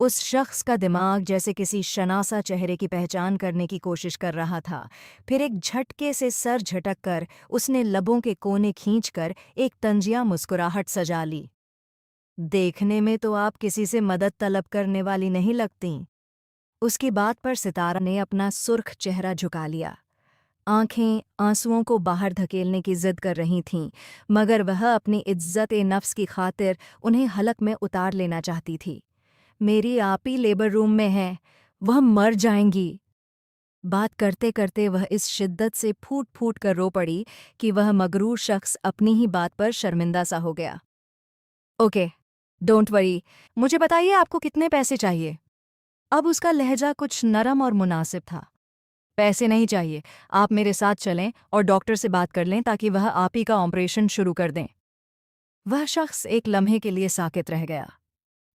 اس شخص کا دماغ جیسے کسی شناسا چہرے کی پہچان کرنے کی کوشش کر رہا تھا، پھر ایک جھٹکے سے سر جھٹک کر اس نے لبوں کے کونے کھینچ کر ایک طنزیہ مسکراہٹ سجا لی۔ دیکھنے میں تو آپ کسی سے مدد طلب کرنے والی نہیں لگتیں۔ اس کی بات پر ستارہ نے اپنا سرخ چہرہ جھکا لیا۔ آنکھیں آنسوؤں کو باہر دھکیلنے کی ضد کر رہی تھیں، مگر وہ اپنی عزت نفس کی خاطر انہیں حلق میں اتار لینا چاہتی تھی۔ میری آپی لیبر روم میں ہیں، وہ مر جائیں گی۔ بات کرتے کرتے وہ اس شدت سے پھوٹ پھوٹ کر رو پڑی کہ وہ مغرور شخص اپنی ہی بات پر شرمندہ سا ہو گیا۔ اوکے، ڈونٹ وری، مجھے بتائیے آپ کو کتنے پیسے چاہیے؟ اب اس کا لہجہ کچھ نرم اور مناسب تھا۔ پیسے نہیں چاہیے، آپ میرے ساتھ چلیں اور ڈاکٹر سے بات کر لیں تاکہ وہ آپ ہی کا آپریشن شروع کر دیں۔ وہ شخص ایک لمحے کے لیے ساکت رہ گیا۔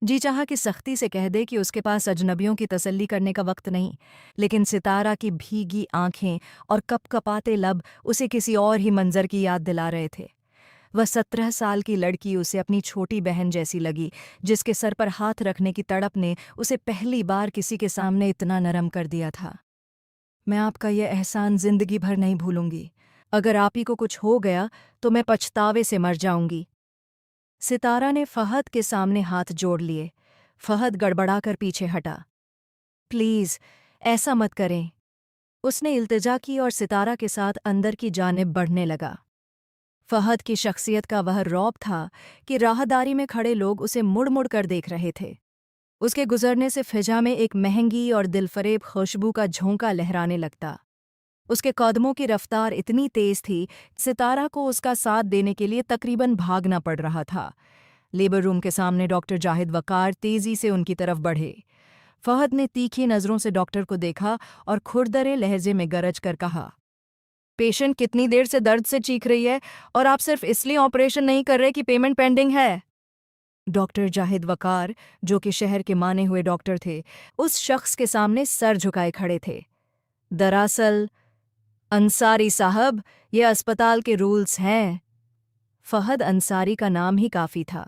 جی چاہا کہ سختی سے کہہ دے کہ اس کے پاس اجنبیوں کی تسلی کرنے کا وقت نہیں، لیکن ستارہ کی بھیگی آنکھیں اور کپ کپاتے لب اسے کسی اور ہی منظر کی یاد دلا رہے تھے۔ وہ 17 سال کی لڑکی اسے اپنی چھوٹی بہن جیسی لگی، جس کے سر پر ہاتھ رکھنے کی تڑپ نے اسے پہلی بار کسی کے سامنے اتنا نرم کر دیا تھا۔ میں آپ کا یہ احسان زندگی بھر نہیں بھولوں گی۔ اگر آپ ہی کو کچھ ہو گیا تو میں پچھتاوے سے مر جاؤں گی۔ ستارہ نے فہد کے سامنے ہاتھ جوڑ لیے۔ فہد گڑبڑا کر پیچھے ہٹا۔ پلیز، ایسا مت کریں۔ اس نے التجا کی اور ستارہ کے ساتھ اندر کی جانب بڑھنے لگا۔ فہد کی شخصیت کا وہ رعب تھا کہ راہداری میں کھڑے لوگ اسے مڑ مڑ کر دیکھ رہے تھے۔ اس کے گزرنے سے فضا میں ایک مہنگی اور دلفریب خوشبو کا جھونکا لہرانے لگتا۔ اس کے قدموں کی رفتار اتنی تیز تھی، ستارہ کو اس کا ساتھ دینے کے لیے تقریباً بھاگنا پڑ رہا تھا۔ لیبر روم کے سامنے ڈاکٹر جاہد وقار تیزی سے ان کی طرف بڑھے۔ فہد نے تیکھی نظروں سے ڈاکٹر کو دیکھا اور کھردرے لہجے میں گرج کر کہا، پیشنٹ کتنی دیر سے درد سے چیخ رہی ہے اور آپ صرف اس لیے آپریشن نہیں کر رہے کہ پیمنٹ پینڈنگ ہے؟ ڈاکٹر جاہد وقار، جو کہ شہر کے مانے ہوئے ڈاکٹر تھے، اس شخص کے سامنے سر جھکائے کھڑے تھے۔ دراصل انصاری صاحب، یہ اسپتال کے رولز ہیں۔ فہد انصاری کا نام ہی کافی تھا۔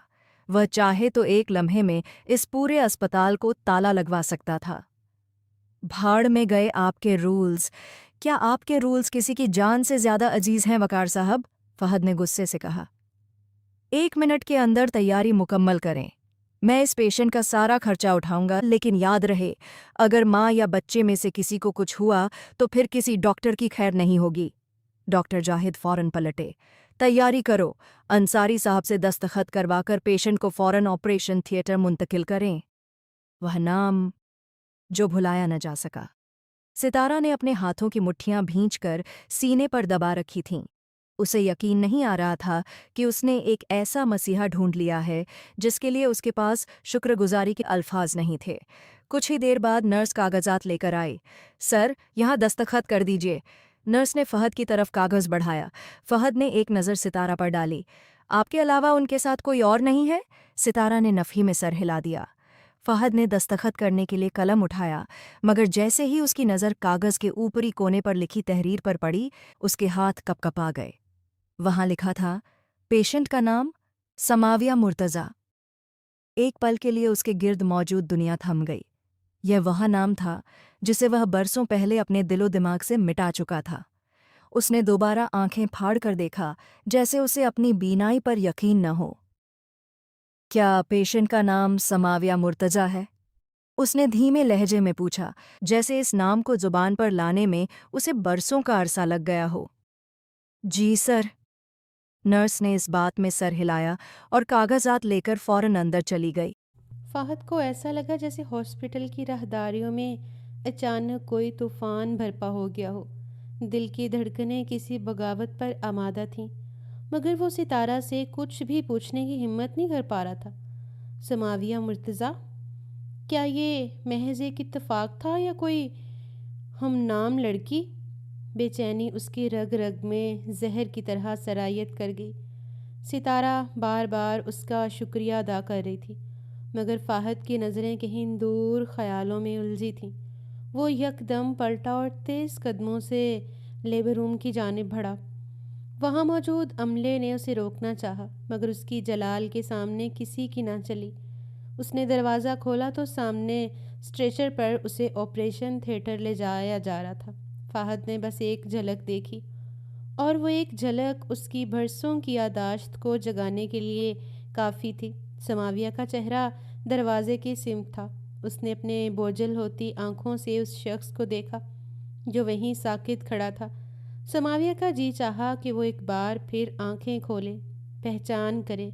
وہ چاہے تو ایک لمحے میں اس پورے اسپتال کو تالا لگوا سکتا تھا۔ بھاڑ میں گئے آپ کے رولز! کیا آپ کے رولز کسی کی جان سے زیادہ عزیز ہیں وقار صاحب؟ فہد نے غصے سے کہا۔ 1 منٹ کے اندر تیاری مکمل کریں۔ میں اس پیشنٹ کا سارا خرچہ اٹھاؤں گا، لیکن یاد رہے، اگر ماں یا بچے میں سے کسی کو کچھ ہوا تو پھر کسی ڈاکٹر کی خیر نہیں ہوگی۔ ڈاکٹر جاہد فوراً پلٹے۔ تیاری کرو، انصاری صاحب سے دستخط کروا کر پیشنٹ کو فوراً آپریشن تھیٹر منتقل کریں۔ وہ نام جو بھلایا نہ جا سکا۔ ستارہ نے اپنے ہاتھوں کی مٹھیاں بھینچ کر سینے پر دبا رکھی تھیں۔ اسے یقین نہیں آ رہا تھا کہ اس نے ایک ایسا مسیحا ڈھونڈ لیا ہے جس کے لیے اس کے پاس شکر گزاری کے الفاظ نہیں تھے۔ کچھ ہی دیر بعد نرس کاغذات لے کر آئی۔ سر، یہاں دستخط کر دیجئے۔ نرس نے فہد کی طرف کاغذ بڑھایا۔ فہد نے ایک نظر ستارہ پر ڈالی۔ آپ کے علاوہ ان کے ساتھ کوئی اور نہیں ہے؟ ستارہ نے نفی میں سر ہلا دیا۔ فہد نے دستخط کرنے کے لیے قلم اٹھایا، مگر جیسے ہی اس کی نظر کاغذ کے اوپری کونے پر لکھی تحریر پر پڑی، اس کے ہاتھ کپ کپا گئے۔ وہاں لکھا تھا، پیشنٹ کا نام سماویہ مرتضیٰ۔ ایک پل کے لیے اس کے گرد موجود دنیا تھم گئی۔ یہ وہ نام تھا جسے وہ برسوں پہلے اپنے دل و دماغ سے مٹا چکا تھا۔ اس نے دوبارہ آنکھیں پھاڑ کر دیکھا، جیسے اسے اپنی بینائی پر یقین نہ ہو۔ کیا پیشنٹ کا نام سماویہ مرتضیٰ ہے؟ اس نے دھیمے لہجے میں پوچھا، جیسے اس نام کو زبان پر لانے میں اسے برسوں کا عرصہ لگ گیا ہو۔ جی سر۔ نرس نے اس بات میں سر ہلایا اور کاغذات لے کر فوراً اندر چلی گئی۔ فہد کو ایسا لگا جیسے ہاسپٹل کی راہداریوں میں اچانک کوئی طوفان برپا ہو گیا ہو۔ دل کی دھڑکنیں کسی بغاوت پر آمادہ تھیں، مگر وہ ستارہ سے کچھ بھی پوچھنے کی ہمت نہیں کر پا رہا تھا۔ سماویہ مرتضیٰ؟ کیا یہ محض ایک اتفاق تھا یا کوئی ہم نام لڑکی؟ بے چینی اس کی رگ رگ میں زہر کی طرح سرایت کر گئی۔ ستارہ بار بار اس کا شکریہ ادا کر رہی تھی، مگر فہد کی نظریں کہیں دور خیالوں میں الجھی تھیں۔ وہ یکدم پلٹا اور تیز قدموں سے لیبر روم کی جانب بڑھا۔ وہاں موجود عملے نے اسے روکنا چاہا، مگر اس کی جلال کے سامنے کسی کی نہ چلی۔ اس نے دروازہ کھولا تو سامنے اسٹریچر پر اسے آپریشن تھیٹر لے جایا جا رہا تھا۔ فہد نے بس ایک جھلک دیکھی، اور وہ ایک جھلک اس کی برسوں کی یادداشت کو جگانے کے لیے کافی تھی۔ سماویہ کا چہرہ دروازے کی سمت تھا۔ اس نے اپنے بوجھل ہوتی آنکھوں سے اس شخص کو دیکھا جو وہیں ساکت کھڑا تھا۔ سماویہ کا جی چاہا کہ وہ ایک بار پھر آنکھیں کھولے، پہچان کرے،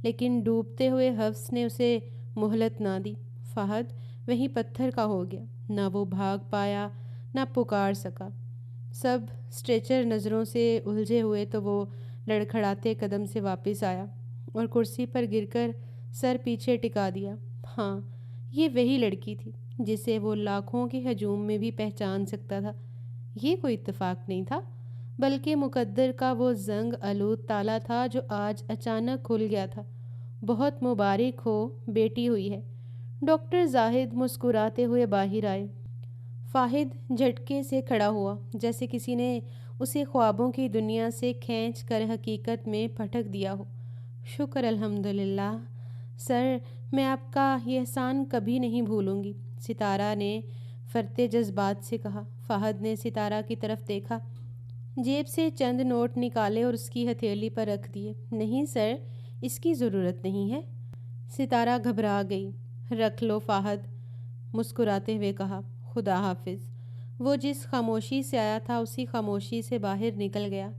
لیکن ڈوبتے ہوئے حفظ نے اسے مہلت نہ دی۔ فہد وہیں پتھر کا ہو گیا، نہ وہ بھاگ پایا نہ پکار سکا۔ سب اسٹریچر نظروں سے الجھے ہوئے تو وہ لڑکھڑاتے قدم سے واپس آیا اور کرسی پر گر کر سر پیچھے ٹکا دیا۔ ہاں، یہ وہی لڑکی تھی جسے وہ لاکھوں کے ہجوم میں بھی پہچان سکتا تھا۔ یہ کوئی اتفاق نہیں تھا، بلکہ مقدر کا وہ زنگ آلود تالا تھا جو آج اچانک کھل گیا تھا۔ بہت مبارک ہو، بیٹی ہوئی ہے۔ ڈاکٹر زاہد مسکراتے ہوئے باہر آئے۔ فاہد جھٹکے سے کھڑا ہوا، جیسے کسی نے اسے خوابوں کی دنیا سے کھینچ کر حقیقت میں پٹک دیا ہو۔ شکر الحمدللہ سر، میں آپ کا یہ احسان کبھی نہیں بھولوں گی، ستارہ نے فرتے جذبات سے کہا۔ فہد نے ستارہ کی طرف دیکھا، جیب سے چند نوٹ نکالے اور اس کی ہتھیلی پر رکھ دیے۔ نہیں سر، اس کی ضرورت نہیں ہے۔ ستارہ گھبرا گئی۔ رکھ لو فہد، مسکراتے ہوئے کہا۔ خدا حافظ۔ وہ جس خاموشی سے آیا تھا اسی خاموشی سے باہر نکل گیا۔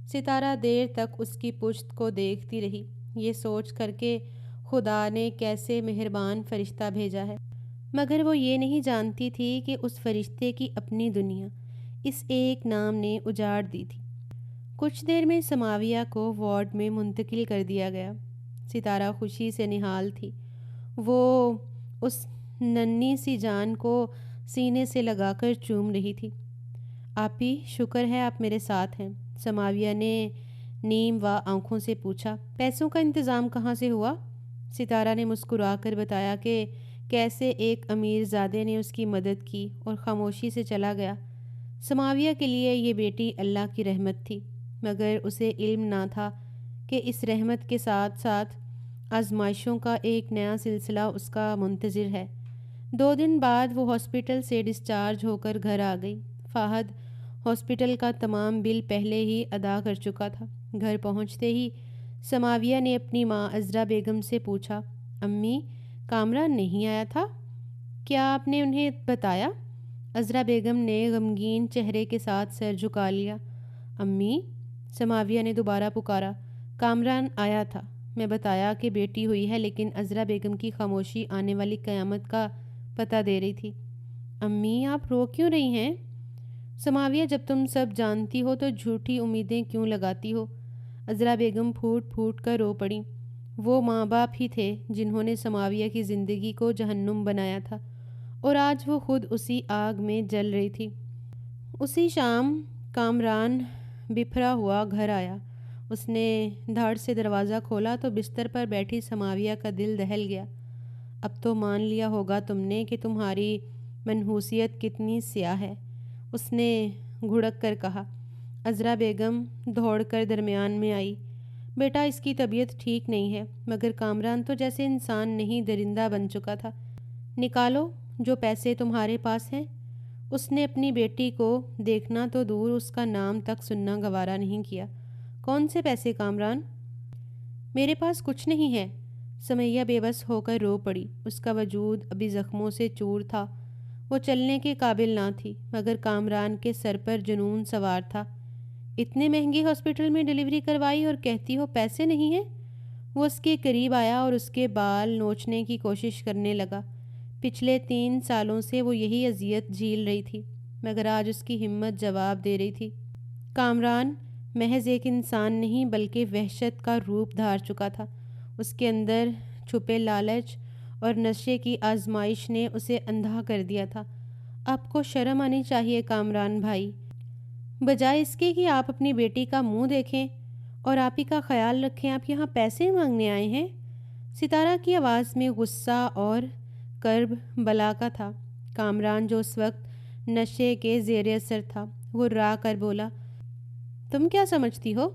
ستارہ دیر تک اس کی پشت کو دیکھتی رہی، یہ سوچ کر کہ خدا نے کیسے مہربان فرشتہ بھیجا ہے، مگر وہ یہ نہیں جانتی تھی کہ اس فرشتے کی اپنی دنیا اس ایک نام نے اجاڑ دی تھی۔ کچھ دیر میں سماویہ کو وارڈ میں منتقل کر دیا گیا۔ ستارہ خوشی سے نہال تھی۔ وہ اس ننھی سی جان کو سینے سے لگا کر چوم رہی تھی۔ آپی، شکر ہے آپ میرے ساتھ ہیں، سماویہ نے نیم وا آنکھوں سے پوچھا۔ پیسوں کا انتظام کہاں سے ہوا؟ ستارہ نے مسکرا کر بتایا کہ کیسے ایک امیر زادے نے اس کی مدد کی، اور خاموشی سے چلا گیا۔ سماویہ کے لیے یہ بیٹی اللہ کی رحمت تھی، مگر اسے علم نہ تھا کہ اس رحمت کے ساتھ ساتھ آزمائشوں کا ایک نیا سلسلہ اس کا منتظر ہے۔ 2 دن بعد وہ ہاسپٹل سے ڈسچارج ہو کر گھر آ گئی۔ فہد ہاسپٹل کا تمام بل پہلے ہی ادا کر چکا تھا۔ گھر پہنچتے ہی سماویہ نے اپنی ماں عذرا بیگم سے پوچھا، امی، کامران نہیں آیا تھا؟ کیا آپ نے انہیں بتایا؟ عذرا بیگم نے غمگین چہرے کے ساتھ سر جھکا لیا۔ امی، سماویہ نے دوبارہ پکارا۔ کامران آیا تھا، میں بتایا کہ بیٹی ہوئی ہے، لیکن عذرا بیگم کی خاموشی آنے والی قیامت کا پتہ دے رہی تھی۔ امی، آپ رو کیوں رہی ہیں؟ سماویہ، جب تم سب جانتی ہو تو جھوٹی امیدیں کیوں لگاتی ہو؟ عذرا بیگم پھوٹ پھوٹ کر رو پڑیں۔ وہ ماں باپ ہی تھے جنہوں نے سماویہ کی زندگی کو جہنم بنایا تھا، اور آج وہ خود اسی آگ میں جل رہی تھی۔ اسی شام کامران بپھرا ہوا گھر آیا۔ اس نے دھڑ سے دروازہ کھولا تو بستر پر بیٹھی سماویہ کا دل دہل گیا۔ اب تو مان لیا ہوگا تم نے کہ تمہاری منحوسیت کتنی سیاہ ہے، اس نے گھڑک کر کہا۔ عذرا بیگم دوڑ کر درمیان میں آئی۔ بیٹا، اس کی طبیعت ٹھیک نہیں ہے، مگر کامران تو جیسے انسان نہیں درندہ بن چکا تھا۔ نکالو جو پیسے تمہارے پاس ہیں۔ اس نے اپنی بیٹی کو دیکھنا تو دور، اس کا نام تک سننا گوارا نہیں کیا۔ کون سے پیسے کامران؟ میرے پاس کچھ نہیں ہے۔ سمیہ بے بس ہو کر رو پڑی۔ اس کا وجود ابھی زخموں سے چور تھا، وہ چلنے کے قابل نہ تھی، مگر کامران کے سر پر جنون سوار تھا۔ اتنے مہنگے ہاسپٹل میں ڈلیوری کروائی اور کہتی ہو پیسے نہیں ہیں؟ وہ اس کے قریب آیا اور اس کے بال نوچنے کی کوشش کرنے لگا۔ پچھلے 3 سالوں سے وہ یہی اذیت جھیل رہی تھی، مگر آج اس کی ہمت جواب دے رہی تھی۔ کامران محض ایک انسان نہیں بلکہ وحشت کا روپ دھار چکا تھا۔ اس کے اندر چھپے لالچ اور نشے کی آزمائش نے اسے اندھا کر دیا تھا۔ آپ کو شرم آنی چاہیے کامران بھائی، بجائے اس کے کہ آپ اپنی بیٹی کا منہ دیکھیں اور آپ ہی کا خیال رکھیں، آپ یہاں پیسے مانگنے آئے ہیں۔ ستارہ کی آواز میں غصہ اور کرب بلا کا تھا۔ کامران جو اس وقت نشے کے زیر اثر تھا، وہ را کر بولا، تم کیا سمجھتی ہو؟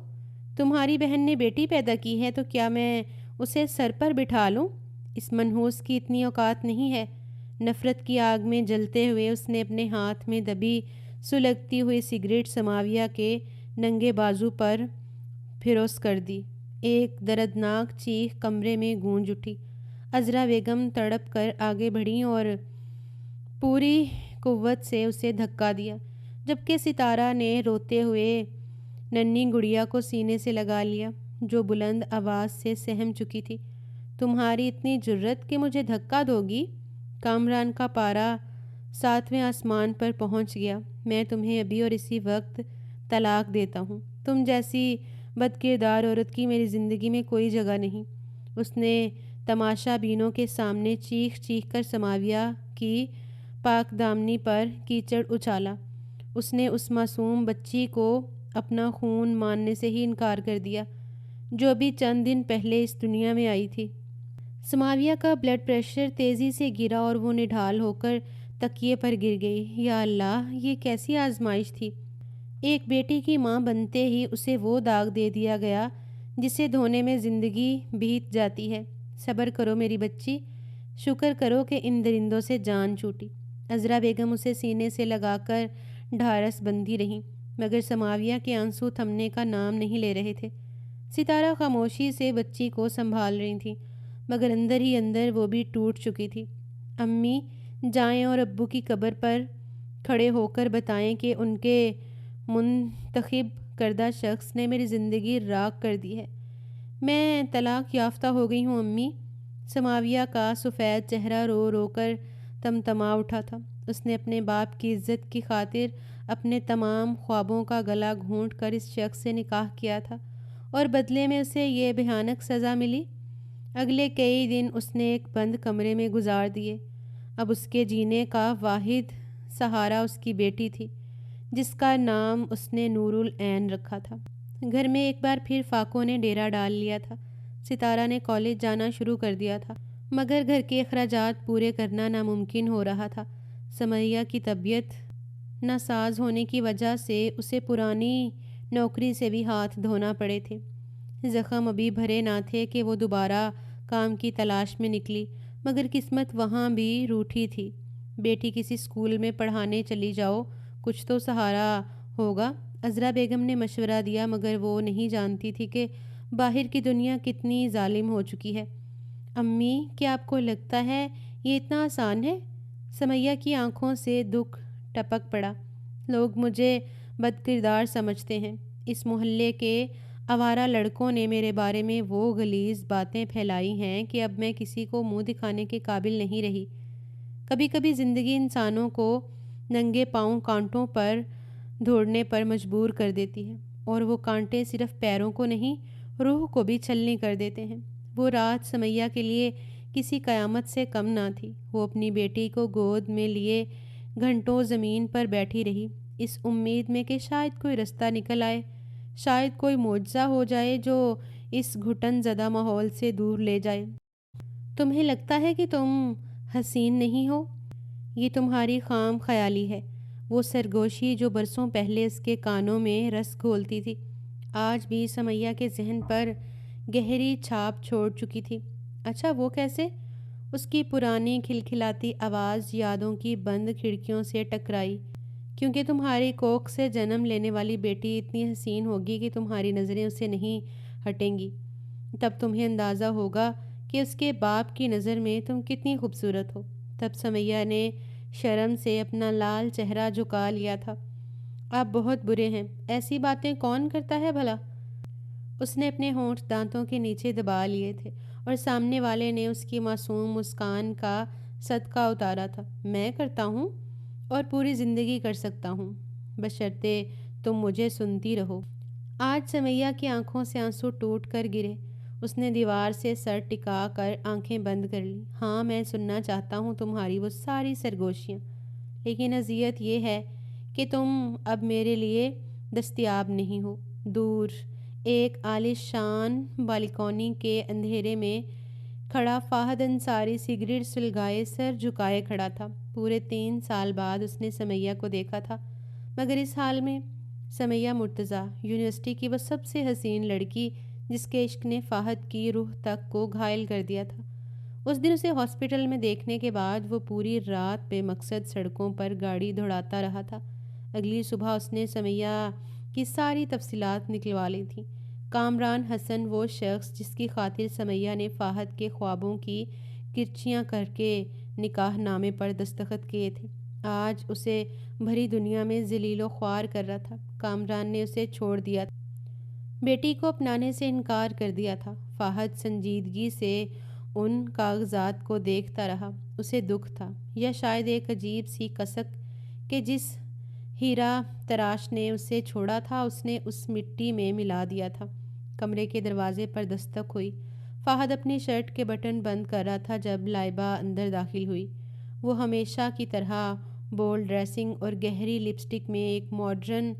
تمہاری بہن نے بیٹی پیدا کی ہے تو کیا میں اسے سر پر بٹھا لوں؟ اس منحوس کی اتنی اوقات نہیں ہے۔ نفرت کی آگ میں جلتے ہوئے اس نے اپنے ہاتھ میں دبی سلگتی ہوئی سگریٹ سماویہ کے ننگے بازو پر پھروس کر دی۔ ایک دردناک چیخ کمرے میں گونج اٹھی۔ عذرا بیگم تڑپ کر آگے بڑھیں اور پوری قوت سے اسے دھکا دیا، جبکہ ستارہ نے روتے ہوئے ننھی گڑیا کو سینے سے لگا لیا، جو بلند آواز سے سہم چکی تھی۔ تمہاری اتنی جرت کہ مجھے دھکا دو گی؟ کامران کا پارا 7ویں آسمان پر پہنچ گیا۔ میں تمہیں ابھی اور اسی وقت طلاق دیتا ہوں۔ تم جیسی بد کردار عورت کی میری زندگی میں کوئی جگہ نہیں۔ اس نے تماشا بینوں کے سامنے چیخ چیخ کر سماویہ کی پاک دامنی پر کیچڑ اچالا۔ اس نے اس معصوم بچی کو اپنا خون ماننے سے ہی انکار کر دیا، جو ابھی چند دن پہلے اس دنیا میں آئی تھی۔ سماویہ کا بلڈ پریشر تیزی سے گرا اور وہ نڈھال ہو کر تکیے پر گر گئی۔ یا اللہ، یہ کیسی آزمائش تھی! ایک بیٹی کی ماں بنتے ہی اسے وہ داغ دے دیا گیا جسے دھونے میں زندگی بیت جاتی ہے۔ صبر کرو میری بچی، شکر کرو کہ ان درندوں سے جان چھوٹی۔ عذرا بیگم اسے سینے سے لگا کر ڈھارس بندھی رہیں، مگر سماویہ کے آنسو تھمنے کا نام نہیں لے رہے تھے۔ ستارہ خاموشی سے بچی کو سنبھال رہی تھی، مگر اندر ہی اندر وہ بھی ٹوٹ چکی تھی۔ امی جائیں اور ابو کی قبر پر کھڑے ہو کر بتائیں کہ ان کے منتخب کردہ شخص نے میری زندگی راکھ کر دی ہے۔ میں طلاق یافتہ ہو گئی ہوں امی۔ سماویہ کا سفید چہرہ رو رو کر تمتما اٹھا تھا۔ اس نے اپنے باپ کی عزت کی خاطر اپنے تمام خوابوں کا گلا گھونٹ کر اس شخص سے نکاح کیا تھا، اور بدلے میں اسے یہ بھیانک سزا ملی۔ اگلے کئی دن اس نے ایک بند کمرے میں گزار دیے۔ اب اس کے جینے کا واحد سہارا اس کی بیٹی تھی، جس کا نام اس نے نور العین رکھا تھا۔ گھر میں ایک بار پھر فاقوں نے ڈیرا ڈال لیا تھا۔ ستارہ نے کالج جانا شروع کر دیا تھا، مگر گھر کے اخراجات پورے کرنا ناممکن ہو رہا تھا۔ سمیہ کی طبیعت ناساز ہونے کی وجہ سے اسے پرانی نوکری سے بھی ہاتھ دھونا پڑے تھے۔ زخم ابھی بھرے نہ تھے کہ وہ دوبارہ کام کی تلاش میں نکلی، مگر قسمت وہاں بھی روٹھی تھی۔ بیٹی کسی اسکول میں پڑھانے چلی جاؤ، کچھ تو سہارا ہوگا، عذرا بیگم نے مشورہ دیا، مگر وہ نہیں جانتی تھی کہ باہر کی دنیا کتنی ظالم ہو چکی ہے۔ امی، کیا آپ کو لگتا ہے یہ اتنا آسان ہے؟ سمیہ کی آنکھوں سے دکھ ٹپک پڑا۔ لوگ مجھے بد کردار سمجھتے ہیں۔ اس محلے کے آوارہ لڑکوں نے میرے بارے میں وہ غلیظ باتیں پھیلائی ہیں کہ اب میں کسی کو منہ دکھانے کے قابل نہیں رہی۔ کبھی کبھی زندگی انسانوں کو ننگے پاؤں کانٹوں پر دوڑنے پر مجبور کر دیتی ہے، اور وہ کانٹے صرف پیروں کو نہیں، روح کو بھی چھلنی کر دیتے ہیں۔ وہ رات سمیہ کے لیے کسی قیامت سے کم نہ تھی۔ وہ اپنی بیٹی کو گود میں لیے گھنٹوں زمین پر بیٹھی رہی، اس امید میں کہ شاید کوئی رستہ نکل آئے، شاید کوئی معجزہ ہو جائے جو اس گھٹن زدہ ماحول سے دور لے جائے۔ تمہیں لگتا ہے کہ تم حسین نہیں ہو؟ یہ تمہاری خام خیالی ہے۔ وہ سرگوشی جو برسوں پہلے اس کے کانوں میں رس گھولتی تھی، آج بھی سمیہ کے ذہن پر گہری چھاپ چھوڑ چکی تھی۔ اچھا، وہ کیسے؟ اس کی پرانی کھلکھلاتی آواز یادوں کی بند کھڑکیوں سے ٹکرائی۔ کیونکہ تمہاری کوکھ سے جنم لینے والی بیٹی اتنی حسین ہوگی کہ تمہاری نظریں اسے نہیں ہٹیں گی۔ تب تمہیں اندازہ ہوگا کہ اس کے باپ کی نظر میں تم کتنی خوبصورت ہو۔ تب سمیہ نے شرم سے اپنا لال چہرہ جھکا لیا تھا۔ آپ بہت برے ہیں، ایسی باتیں کون کرتا ہے بھلا؟ اس نے اپنے ہونٹ دانتوں کے نیچے دبا لیے تھے، اور سامنے والے نے اس کی معصوم مسکان کا صدقہ اتارا تھا۔ میں کرتا ہوں، اور پوری زندگی کر سکتا ہوں، بشرطے تم مجھے سنتی رہو۔ آج سمیہ کی آنکھوں سے آنسو ٹوٹ کر گرے۔ اس نے دیوار سے سر ٹکا کر آنکھیں بند کر لیں۔ ہاں، میں سننا چاہتا ہوں تمہاری وہ ساری سرگوشیاں، لیکن اذیت یہ ہے کہ تم اب میرے لیے دستیاب نہیں ہو۔ دور ایک عالی شان بالکونی کے اندھیرے میں کھڑا فہد انصاری سگریٹ سلگائے سر جھکائے کھڑا تھا۔ پورے 3 سال بعد اس نے سمیہ کو دیکھا تھا، مگر اس حال میں۔ سمیہ مرتضیٰ، یونیورسٹی کی وہ سب سے حسین لڑکی جس کے عشق نے فہد کی روح تک کو گھائل کر دیا تھا۔ اس دن اسے ہاسپٹل میں دیکھنے کے بعد وہ پوری رات بے مقصد سڑکوں پر گاڑی دوڑاتا رہا تھا۔ اگلی صبح اس نے سمیہ کی ساری تفصیلات نکلوا لی تھیں۔ کامران حسن وہ شخص جس کی خاطر سمیہ نے فہد کے خوابوں کی کرچیاں کر کے نکاح نامے پر دستخط کیے تھے، آج اسے بھری دنیا میں ذلیل و خوار کر رہا تھا۔ کامران نے اسے چھوڑ دیا تھا، بیٹی کو اپنانے سے انکار کر دیا تھا۔ فہد سنجیدگی سے ان کاغذات کو دیکھتا رہا۔ اسے دکھ تھا، یا شاید ایک عجیب سی کسک کہ جس ہیرا تراش نے اسے چھوڑا تھا اس نے اس مٹی میں ملا دیا تھا۔ کمرے کے دروازے پر دستک ہوئی۔ فہد اپنی شرٹ کے بٹن بند کر رہا تھا جب لائبہ اندر داخل ہوئی۔ وہ ہمیشہ کی طرح بولڈ ڈریسنگ اور گہری لپسٹک میں ایک ماڈرن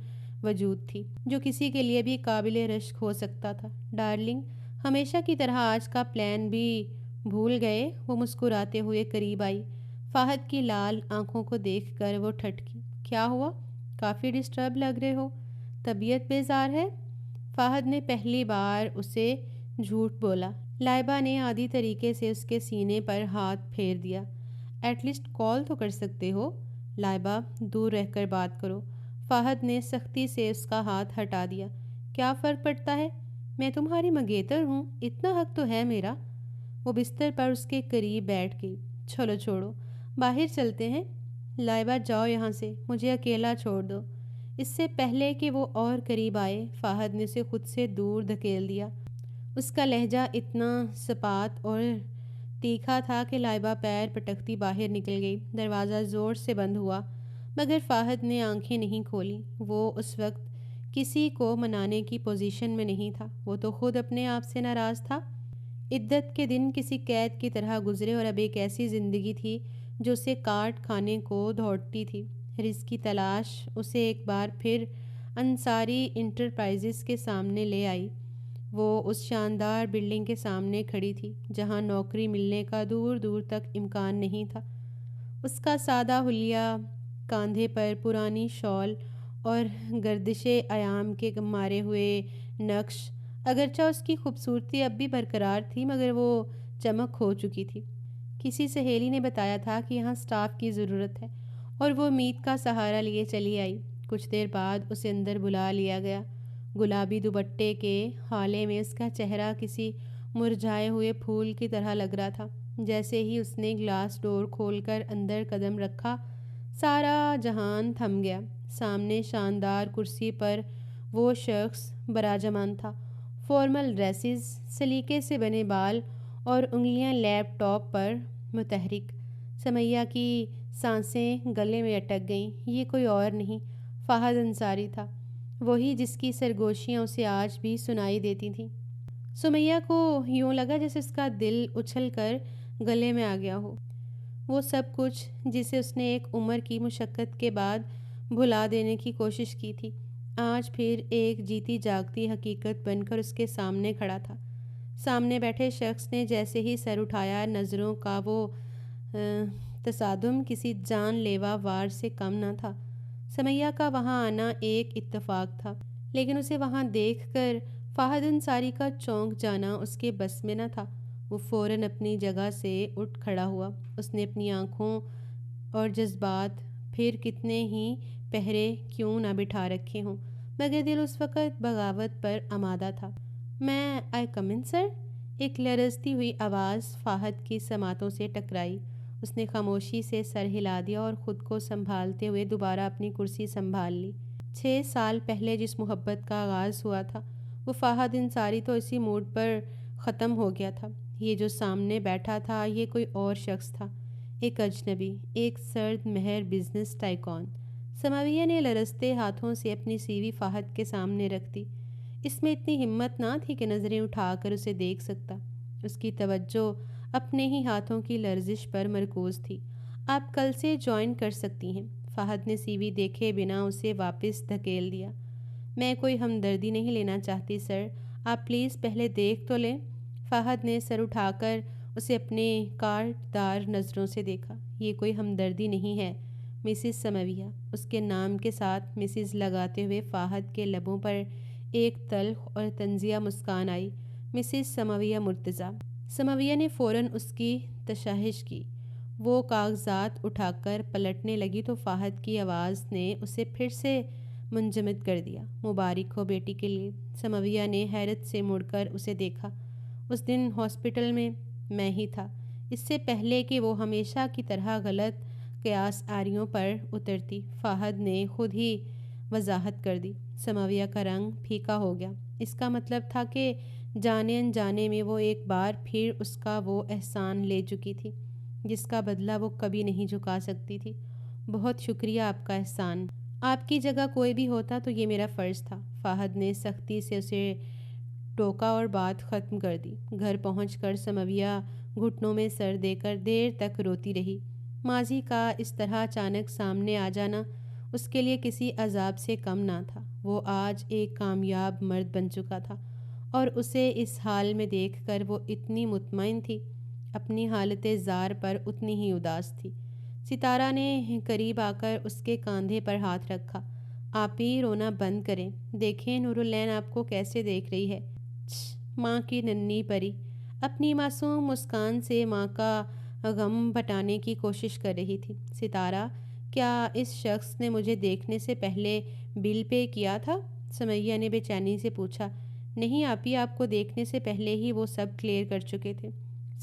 وجود تھی جو کسی کے لیے بھی قابل رشک ہو سکتا تھا۔ ڈارلنگ، ہمیشہ کی طرح آج کا پلان بھی بھول گئے؟ وہ مسکراتے ہوئے قریب آئی۔ فہد کی لال آنکھوں کو دیکھ کر وہ ٹھٹکی۔ کیا ہوا؟ کافی ڈسٹرب لگ رہے ہو، طبیعت بیزار ہے؟ فہد نے پہلی بار اسے جھوٹ بولا۔ لائبہ نے عادی طریقے سے اس کے سینے پر ہاتھ پھیر دیا۔ ایٹ لیسٹ کال تو کر سکتے ہو۔ لائبہ، دور رہ کر بات کرو۔ فہد نے سختی سے اس کا ہاتھ ہٹا دیا۔ کیا فرق پڑتا ہے؟ میں تمہاری منگیتر ہوں، اتنا حق تو ہے میرا۔ وہ بستر پر اس کے قریب بیٹھ گئی۔ چلو چھوڑو، باہر چلتے ہیں۔ لائبہ، جاؤ یہاں سے، مجھے اکیلا چھوڑ دو۔ اس سے پہلے کہ وہ اور قریب آئے، فہد نے اسے خود سے دور دھکیل دیا۔ اس کا لہجہ اتنا سپات اور تیکھا تھا کہ لائبہ پیر پٹکتی باہر نکل گئی۔ دروازہ زور سے بند ہوا، مگر فہد نے آنکھیں نہیں کھولیں۔ وہ اس وقت کسی کو منانے کی پوزیشن میں نہیں تھا، وہ تو خود اپنے آپ سے ناراض تھا۔ عدت کے دن کسی قید کی طرح گزرے اور اب ایک ایسی زندگی تھی جو اسے کاٹ کھانے کو دوڑتی تھی۔ رزق کی تلاش اسے ایک بار پھر انصاری انٹرپرائزز کے سامنے لے آئی۔ وہ اس شاندار بلڈنگ کے سامنے کھڑی تھی جہاں نوکری ملنے کا دور دور تک امکان نہیں تھا۔ اس کا سادہ حلیہ، کاندھے پر پرانی شال اور گردش ایام کے مارے ہوئے نقش، اگرچہ اس کی خوبصورتی اب بھی برقرار تھی مگر وہ چمک کھو چکی تھی۔ کسی سہیلی نے بتایا تھا کہ یہاں سٹاف کی ضرورت ہے اور وہ امید کا سہارا لیے چلی آئی۔ کچھ دیر بعد اسے اندر بلا لیا گیا۔ گلابی دوپٹے کے ہالے میں اس کا چہرہ کسی مرجھائے ہوئے پھول کی طرح لگ رہا تھا۔ جیسے ہی اس نے گلاس ڈور کھول کر اندر قدم رکھا، سارا جہان تھم گیا۔ سامنے شاندار کرسی پر وہ شخص براجمان تھا، فارمل ڈریسز، سلیقے سے بنے بال اور انگلیاں لیپ ٹاپ پر متحرک۔ سمیہ کی سانسیں گلے میں اٹک گئیں۔ یہ کوئی اور نہیں، فہد انصاری تھا، وہی جس کی سرگوشیاں اسے آج بھی سنائی دیتی تھیں۔ سمیہ کو یوں لگا جیسے اس کا دل اچھل کر گلے میں آ گیا ہو۔ وہ سب کچھ جسے اس نے ایک عمر کی مشقت کے بعد بھلا دینے کی کوشش کی تھی، آج پھر ایک جیتی جاگتی حقیقت بن کر اس کے سامنے کھڑا تھا۔ سامنے بیٹھے شخص نے جیسے ہی سر اٹھایا، نظروں کا وہ تصادم کسی جان لیوا وار سے کم نہ تھا۔ سمیہ کا وہاں آنا ایک اتفاق تھا، لیکن اسے وہاں دیکھ کر فہد انصاری کا چونک جانا اس کے بس میں نہ تھا۔ وہ فوراً اپنی جگہ سے اٹھ کھڑا ہوا۔ اس نے اپنی آنکھوں اور جذبات پھر کتنے ہی پہرے کیوں نہ بٹھا رکھے ہوں، مگر دل اس وقت بغاوت پر آمادہ تھا۔ میں آئی کم ان سر؟ ایک لرزتی ہوئی آواز فہد کی سماعتوں سے ٹکرائی۔ اس نے خاموشی سے سر ہلا دیا اور خود کو سنبھالتے ہوئے دوبارہ اپنی کرسی سنبھال لی۔ 6 سال پہلے جس محبت کا آغاز ہوا تھا، وہ فہد انصاری تو اسی موڈ پر ختم ہو گیا تھا۔ یہ جو سامنے بیٹھا تھا یہ کوئی اور شخص تھا، ایک اجنبی، ایک سرد مہر بزنس ٹائکون۔ سماویہ نے لرزتے ہاتھوں سے اپنی سی وی فہد کے سامنے رکھ دی۔ اس میں اتنی ہمت نہ تھی کہ نظریں اٹھا کر اسے دیکھ سکتا۔ اس کی توجہ اپنے ہی ہاتھوں کی لرزش پر مرکوز تھی۔ آپ کل سے جوائن کر سکتی ہیں۔ فہد نے سی وی دیکھے بنا اسے واپس دھکیل دیا۔ میں کوئی ہمدردی نہیں لینا چاہتی سر، آپ پلیز پہلے دیکھ تو لیں۔ فہد نے سر اٹھا کر اسے اپنے کاٹ دار نظروں سے دیکھا۔ یہ کوئی ہمدردی نہیں ہے مسز سماویہ۔ اس کے نام کے ساتھ مسز لگاتے ہوئے فہد کے لبوں پر ایک تلخ اور طنزیہ مسکان آئی۔ مسز سماویہ مرتضیٰ۔ سماویہ نے فوراً اس کی تشہش کی۔ وہ کاغذات اٹھا کر پلٹنے لگی تو فہد کی آواز نے اسے پھر سے منجمد کر دیا۔ مبارک ہو بیٹی کے لیے۔ سماویہ نے حیرت سے مڑ کر اسے دیکھا۔ اس دن ہاسپٹل میں ہی تھا، اس سے پہلے کہ وہ ہمیشہ کی طرح غلط قیاس آریوں پر اترتی۔ فہد نے خود ہی وضاحت کر دی۔ سماویہ کا رنگ پھیکا ہو گیا۔ اس کا مطلب تھا کہ جانے انجانے میں وہ ایک بار پھر اس کا وہ احسان لے چکی تھی جس کا بدلہ وہ کبھی نہیں چکا سکتی تھی۔ بہت شکریہ آپ کا احسان۔ آپ کی جگہ کوئی بھی ہوتا تو یہ میرا فرض تھا۔ فہد نے سختی سے اسے ٹوکا اور بات ختم کر دی۔ گھر پہنچ کر سماویہ گھٹنوں میں سر دے کر دیر تک روتی رہی۔ ماضی کا اس طرح اچانک سامنے آ جانا اس کے لیے کسی عذاب سے کم نہ تھا۔ وہ آج ایک کامیاب مرد بن چکا تھا اور اسے اس حال میں دیکھ کر وہ اتنی مطمئن تھی، اپنی حالت زار پر اتنی ہی اداس تھی۔ ستارہ نے قریب آ کر اس کے کاندھے پر ہاتھ رکھا۔ آپ ہی رونا بند کریں، دیکھیں نورالعین آپ کو کیسے دیکھ رہی ہے۔ ماں کی ننھی پری اپنی معصوم مسکان سے ماں کا غم بٹانے کی کوشش کر رہی تھی۔ ستارہ، کیا اس شخص نے مجھے دیکھنے سے پہلے بل پے کیا تھا؟ سمیہ نے بے چینی سے پوچھا۔ نہیں آپی، آپ کو دیکھنے سے پہلے ہی وہ سب کلیئر کر چکے تھے۔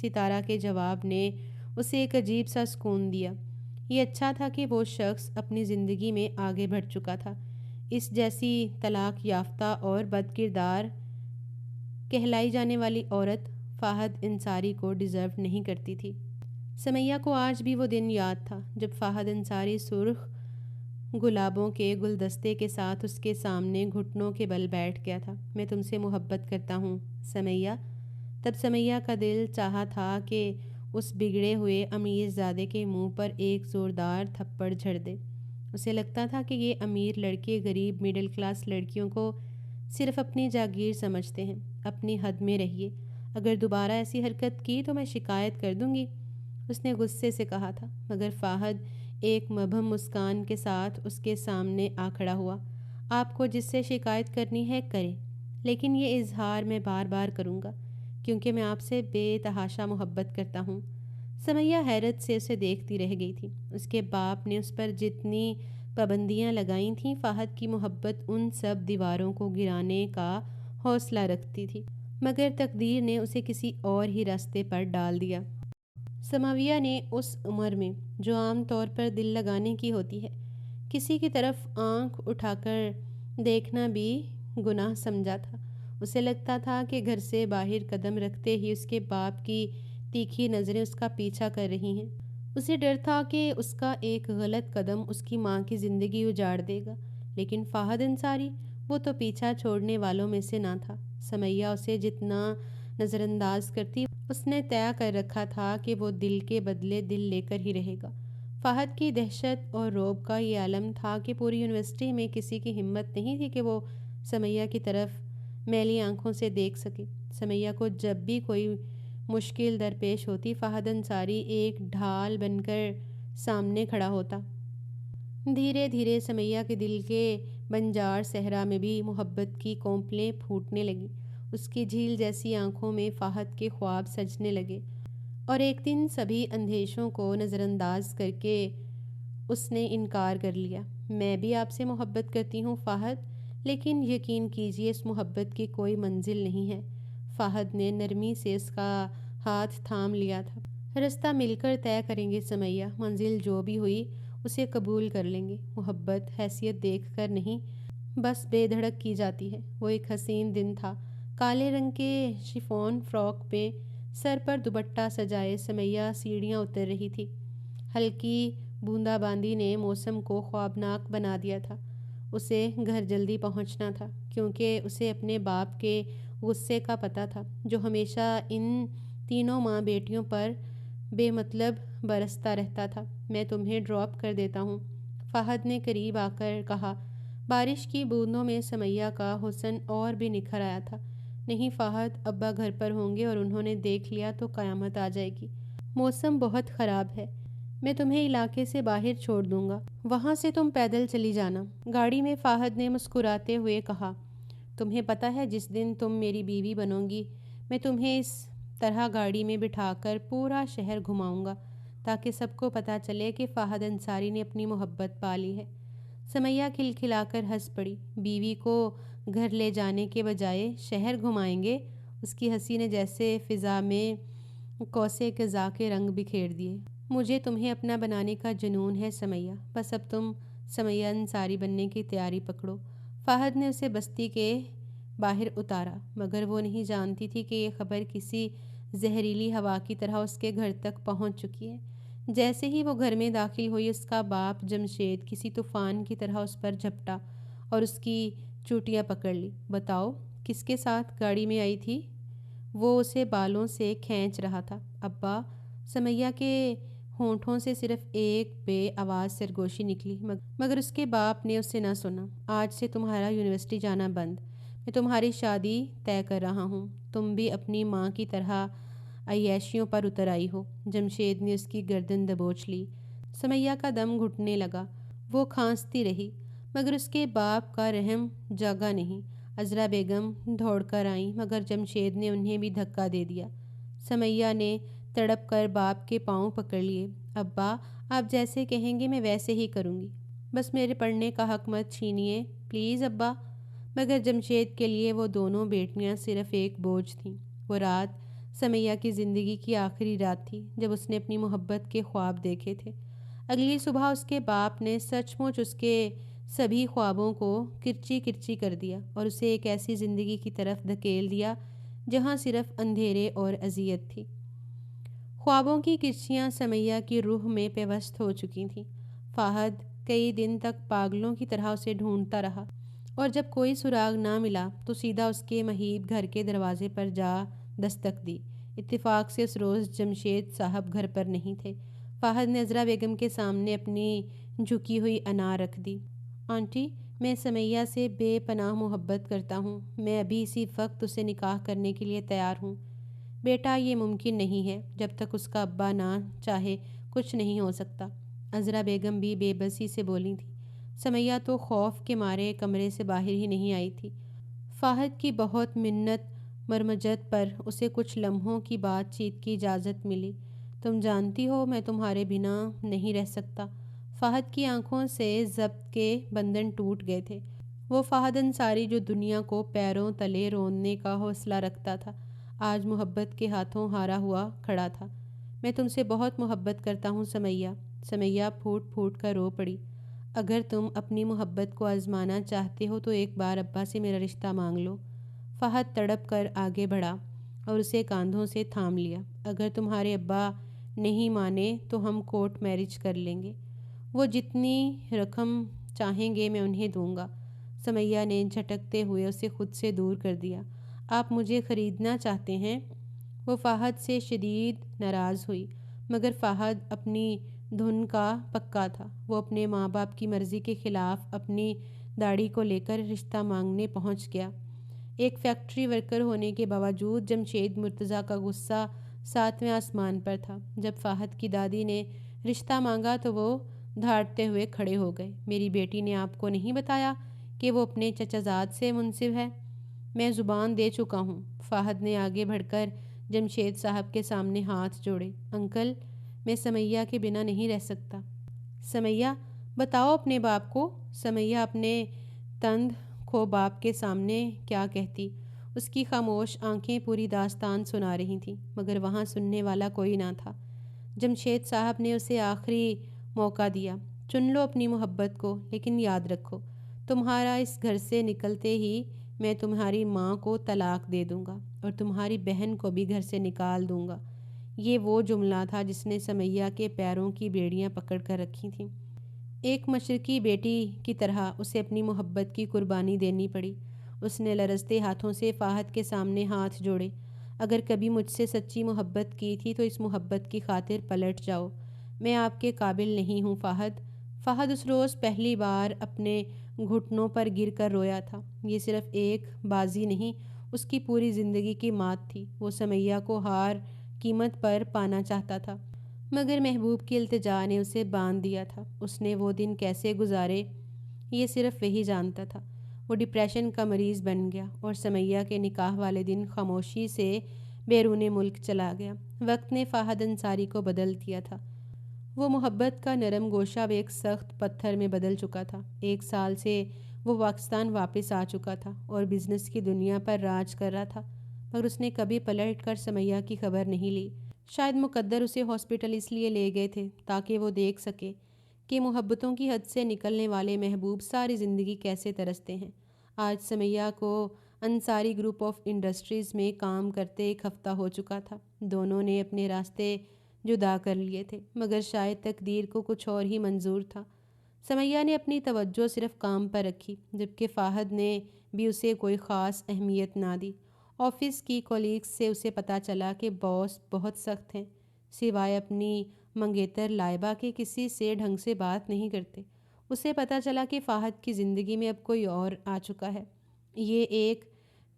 ستارہ کے جواب نے اسے ایک عجیب سا سکون دیا۔ یہ اچھا تھا کہ وہ شخص اپنی زندگی میں آگے بڑھ چکا تھا۔ اس جیسی طلاق یافتہ اور بد کردار کہلائی جانے والی عورت فہد انصاری کو ڈیزرو نہیں کرتی تھی۔ سمیہ کو آج بھی وہ دن یاد تھا جب فہد انصاری سرخ گلابوں کے گلدستے کے ساتھ اس کے سامنے گھٹنوں کے بل بیٹھ گیا تھا۔ میں تم سے محبت کرتا ہوں سمیہ۔ تب سمیہ کا دل چاہا تھا کہ اس بگڑے ہوئے امیر زادے کے منہ پر ایک زوردار تھپڑ جھڑ دے۔ اسے لگتا تھا کہ یہ امیر لڑکے غریب مڈل کلاس لڑکیوں کو صرف اپنی جاگیر سمجھتے ہیں۔ اپنی حد میں رہیے، اگر دوبارہ ایسی حرکت کی تو میں شکایت کر دوں گی، اس نے غصے سے کہا تھا۔ مگر فہد ایک مبہم مسکان کے ساتھ اس کے سامنے آ کھڑا ہوا۔ آپ کو جس سے شکایت کرنی ہے کریں، لیکن یہ اظہار میں بار بار کروں گا کیونکہ میں آپ سے بے تحاشا محبت کرتا ہوں۔ سمیہ حیرت سے اسے دیکھتی رہ گئی تھی۔ اس کے باپ نے اس پر جتنی پابندیاں لگائی تھیں، فہد کی محبت ان سب دیواروں کو گرانے کا حوصلہ رکھتی تھی، مگر تقدیر نے اسے کسی اور ہی راستے پر ڈال دیا۔ سماویہ نے اس عمر میں جو عام طور پر دل لگانے کی ہوتی ہے، کسی کی طرف آنکھ اٹھا کر دیکھنا بھی گناہ سمجھا تھا۔ اسے لگتا تھا کہ گھر سے باہر قدم رکھتے ہی اس کے باپ کی تیکھی نظریں اس کا پیچھا کر رہی ہیں۔ اسے ڈر تھا کہ اس کا ایک غلط قدم اس کی ماں کی زندگی اجاڑ دے گا، لیکن فہد انصاری وہ تو پیچھا چھوڑنے والوں میں سے نہ تھا۔ سمیہ اسے جتنا نظر انداز کرتی، اس نے طے کر رکھا تھا کہ وہ دل کے بدلے دل لے کر ہی رہے گا۔ فہد کی دہشت اور رعب کا یہ عالم تھا کہ پوری یونیورسٹی میں کسی کی ہمت نہیں تھی کہ وہ سمیہ کی طرف میلی آنکھوں سے دیکھ سکے۔ سمیہ کو جب بھی کوئی مشکل درپیش ہوتی، فہد انصاری ایک ڈھال بن کر سامنے کھڑا ہوتا۔ دھیرے دھیرے سمیہ کے دل کے بنجار صحرا میں بھی محبت کی کونپلیں پھوٹنے لگیں۔ اس کی جھیل جیسی آنکھوں میں فہد کے خواب سجنے لگے اور ایک دن سبھی اندیشوں کو نظر انداز کر کے اس نے انکار کر لیا۔ میں بھی آپ سے محبت کرتی ہوں فہد، لیکن یقین کیجیے اس محبت کی کوئی منزل نہیں ہے۔ فہد نے نرمی سے اس کا ہاتھ تھام لیا تھا۔ رستہ مل کر طے کریں گے سمیہ، منزل جو بھی ہوئی اسے قبول کر لیں گے۔ محبت حیثیت دیکھ کر نہیں، بس بے دھڑک کی جاتی ہے۔ وہ ایک حسین دن تھا۔ کالے رنگ کے شفون فراک میں سر پر دوپٹہ سجائے سمیہ سیڑھیاں اتر رہی تھی۔ ہلکی بوندا باندی نے موسم کو خوابناک بنا دیا تھا۔ اسے گھر جلدی پہنچنا تھا کیونکہ اسے اپنے باپ کے غصے کا پتہ تھا جو ہمیشہ ان تینوں ماں بیٹیوں پر بے مطلب برستا رہتا تھا۔ میں تمہیں ڈراپ کر دیتا ہوں، فہد نے قریب آ کر کہا۔ بارش کی بوندوں میں سمیہ کا حسن اور بھی نکھر آیا تھا۔ نہیں فہد، ابا گھر پر ہوں گے اور انہوں نے دیکھ لیا تو قیامت آ جائے گی۔ موسم بہت خراب ہے، میں تمہیں علاقے سے باہر چھوڑ دوں گا، وہاں سے تم پیدل چلی جانا۔ گاڑی میں فہد نے مسکراتے ہوئے کہا، تمہیں پتہ ہے جس دن تم میری بیوی بنو گی میں تمہیں اس طرح گاڑی میں بٹھا کر پورا شہر گھماؤں گا تاکہ سب کو پتہ چلے کہ فہد انصاری نے اپنی محبت پا لی ہے۔ سمیہ کھلکھلا کر ہنس پڑی۔ بیوی کو گھر لے جانے کے بجائے شہر گھمائیں گے؟ اس کی ہنسی نے جیسے فضا میں کوسے قزا کے رنگ بکھیر دیے۔ مجھے تمہیں اپنا بنانے کا جنون ہے سمیہ، بس اب تم سمیہ انصاری بننے کی تیاری پکڑو۔ فہد نے اسے بستی کے باہر اتارا، مگر وہ نہیں جانتی تھی کہ یہ خبر کسی زہریلی ہوا کی طرح اس کے گھر تک پہنچ چکی ہے۔ جیسے ہی وہ گھر میں داخل ہوئی، اس کا باپ جمشید کسی طوفان کی طرح اس پر جھپٹا اور اس کی چوٹیاں پکڑ لی۔ بتاؤ، کس کے ساتھ گاڑی میں آئی تھی؟ وہ اسے بالوں سے کھینچ رہا تھا۔ ابا، سمیہ کے ہونٹوں سے صرف ایک بے آواز سرگوشی نکلی، مگر اس کے باپ نے اسے نہ سنا۔ آج سے تمہارا یونیورسٹی جانا بند، میں تمہاری شادی طے کر رہا ہوں۔ تم بھی اپنی ماں کی طرح عیاشیوں پر اتر آئی ہو۔ جمشید نے اس کی گردن دبوچ لی۔ سمیہ کا دم گھٹنے لگا، وہ کھانستی رہی، مگر اس کے باپ کا رحم جاگا نہیں۔ عذرا بیگم دوڑ کر آئیں، مگر جمشید نے انہیں بھی دھکا دے دیا۔ سمیہ نے تڑپ کر باپ کے پاؤں پکڑ لیے۔ ابا، آپ جیسے کہیں گے میں ویسے ہی کروں گی، بس میرے پڑھنے کا حق مت چھینیے پلیز ابا۔ مگر جمشید کے لیے وہ دونوں بیٹیاں صرف ایک بوجھ تھیں۔ وہ رات سمیہ کی زندگی کی آخری رات تھی جب اس نے اپنی محبت کے خواب دیکھے تھے۔ اگلی صبح اس کے باپ نے سچ مچ اس کے سبھی خوابوں کو کرچی کرچی کر دیا اور اسے ایک ایسی زندگی کی طرف دھکیل دیا جہاں صرف اندھیرے اور اذیت تھی۔ خوابوں کی کرچیاں سمیہ کی روح میں پیوست ہو چکی تھیں۔ فہد کئی دن تک پاگلوں کی طرح اسے ڈھونڈتا رہا، اور جب کوئی سراغ نہ ملا تو سیدھا اس کے مہیب گھر کے دروازے پر جا دستک دی۔ اتفاق سے اس روز جمشید صاحب گھر پر نہیں تھے۔ فہد نے عذرا بیگم کے سامنے اپنی جھکی ہوئی انار رکھ دی۔ آنٹی، میں سمیہ سے بے پناہ محبت کرتا ہوں، میں ابھی اسی وقت اسے نکاح کرنے کے لیے تیار ہوں۔ بیٹا، یہ ممکن نہیں ہے، جب تک اس کا ابا نہ چاہے کچھ نہیں ہو سکتا۔ عذرا بیگم بھی بے بسی سے بولی تھی۔ سمیہ تو خوف کے مارے کمرے سے باہر ہی نہیں آئی تھی۔ فہد کی بہت منت مرمجت پر اسے کچھ لمحوں کی بات چیت کی اجازت ملی۔ تم جانتی ہو میں تمہارے بنا نہیں رہ سکتا۔ فہد کی آنکھوں سے ضبط کے بندھن ٹوٹ گئے تھے۔ وہ فہد انصاری جو دنیا کو پیروں تلے روننے کا حوصلہ رکھتا تھا، آج محبت کے ہاتھوں ہارا ہوا کھڑا تھا۔ میں تم سے بہت محبت کرتا ہوں سمیہ۔ سمیہ پھوٹ پھوٹ کر رو پڑی۔ اگر تم اپنی محبت کو آزمانا چاہتے ہو تو ایک بار ابا سے میرا رشتہ مانگ لو۔ فہد تڑپ کر آگے بڑھا اور اسے کاندھوں سے تھام لیا۔ اگر تمہارے ابا نہیں مانے تو ہم کورٹ میرج کر لیں گے۔ وہ جتنی رقم چاہیں گے میں انہیں دوں گا۔ سمیہ نے جھٹکتے ہوئے اسے خود سے دور کر دیا۔ آپ مجھے خریدنا چاہتے ہیں؟ وہ فہد سے شدید ناراض ہوئی، مگر فہد اپنی دھن کا پکا تھا۔ وہ اپنے ماں باپ کی مرضی کے خلاف اپنی داڑھی کو لے کر رشتہ مانگنے پہنچ گیا۔ ایک فیکٹری ورکر ہونے کے باوجود جمشید مرتضیٰ کا غصہ 7ویں آسمان پر تھا۔ جب فہد کی دادی نے رشتہ مانگا تو وہ دھاڑتے ہوئے کھڑے ہو گئے۔ میری بیٹی نے آپ کو نہیں بتایا کہ وہ اپنے چچا زاد سے منصب ہے؟ میں زبان دے چکا ہوں۔ فہد نے آگے بڑھ کر جمشید صاحب کے سامنے ہاتھ جوڑے۔ انکل، میں سمیہ کے بنا نہیں رہ سکتا۔ سمیہ، بتاؤ اپنے باپ کو۔ سمیہ اپنے تند کھو باپ کے سامنے کیا کہتی؟ اس کی خاموش آنکھیں پوری داستان سنا رہی تھیں، مگر وہاں سننے والا کوئی نہ تھا۔ جمشید صاحب نے اسے آخری موقع دیا۔ چن لو اپنی محبت کو، لیکن یاد رکھو، تمہارا اس گھر سے نکلتے ہی میں تمہاری ماں کو طلاق دے دوں گا اور تمہاری بہن کو بھی گھر سے نکال دوں گا۔ یہ وہ جملہ تھا جس نے سمیہ کے پیروں کی بیڑیاں پکڑ کر رکھی تھیں۔ ایک مشرقی بیٹی کی طرح اسے اپنی محبت کی قربانی دینی پڑی۔ اس نے لرزتے ہاتھوں سے فہد کے سامنے ہاتھ جوڑے۔ اگر کبھی مجھ سے سچی محبت کی تھی تو اس محبت کی خاطر پلٹ جاؤ۔ میں آپ کے قابل نہیں ہوں فہد۔ فہد اس روز پہلی بار اپنے گھٹنوں پر گر کر رویا تھا۔ یہ صرف ایک بازی نہیں، اس کی پوری زندگی کی مات تھی۔ وہ سمیہ کو ہر قیمت پر پانا چاہتا تھا، مگر محبوب کی التجا نے اسے باندھ دیا تھا۔ اس نے وہ دن کیسے گزارے یہ صرف وہی جانتا تھا۔ وہ ڈپریشن کا مریض بن گیا اور سمیہ کے نکاح والے دن خاموشی سے بیرون ملک چلا گیا۔ وقت نے فہد انصاری کو بدل دیا تھا۔ وہ محبت کا نرم گوشہ اب ایک سخت پتھر میں بدل چکا تھا۔ 1 سال سے وہ پاکستان واپس آ چکا تھا اور بزنس کی دنیا پر راج کر رہا تھا، مگر اس نے کبھی پلٹ کر سمیہ کی خبر نہیں لی۔ شاید مقدر اسے ہاسپٹل اس لیے لے گئے تھے تاکہ وہ دیکھ سکے کہ محبتوں کی حد سے نکلنے والے محبوب ساری زندگی کیسے ترستے ہیں۔ آج سمیہ کو انصاری گروپ آف انڈسٹریز میں کام کرتے 1 ہفتہ ہو چکا تھا۔ دونوں نے اپنے راستے جدا کر لیے تھے، مگر شاید تقدیر کو کچھ اور ہی منظور تھا۔ سمیہ نے اپنی توجہ صرف کام پر رکھی، جبکہ فہد نے بھی اسے کوئی خاص اہمیت نہ دی۔ آفس کی کولیگز سے اسے پتہ چلا کہ باس بہت سخت ہیں، سوائے اپنی منگیتر لائبہ کے کسی سے ڈھنگ سے بات نہیں کرتے۔ اسے پتہ چلا کہ فہد کی زندگی میں اب کوئی اور آ چکا ہے۔ یہ ایک